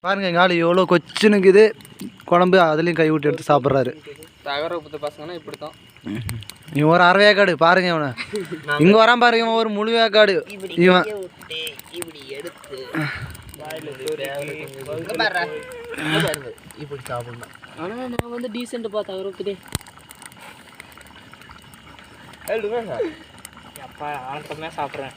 பாருங்க எங்கள் ஆள் எவ்வளோ கொச்சினுக்குது குழம்பு அதுலேயும் கை விட்டு எடுத்து சாப்பிட்றாரு. தகர உப்பு பசங்கன்னா இப்படி தான். இவன் ஒரு அரை வேக்காடு பாருங்க. இவனை இங்கே வரான் பாருங்க. இவன் ஒரு முழு வேக்காடு. இவன் இப்படி எடுத்து இப்படி சாப்பிடணும். ஆனால் நான் வந்து டீசெண்ட் பார்த்தா உப்புதே அப்பா ஆட்டமே சாப்பிட்றேன்.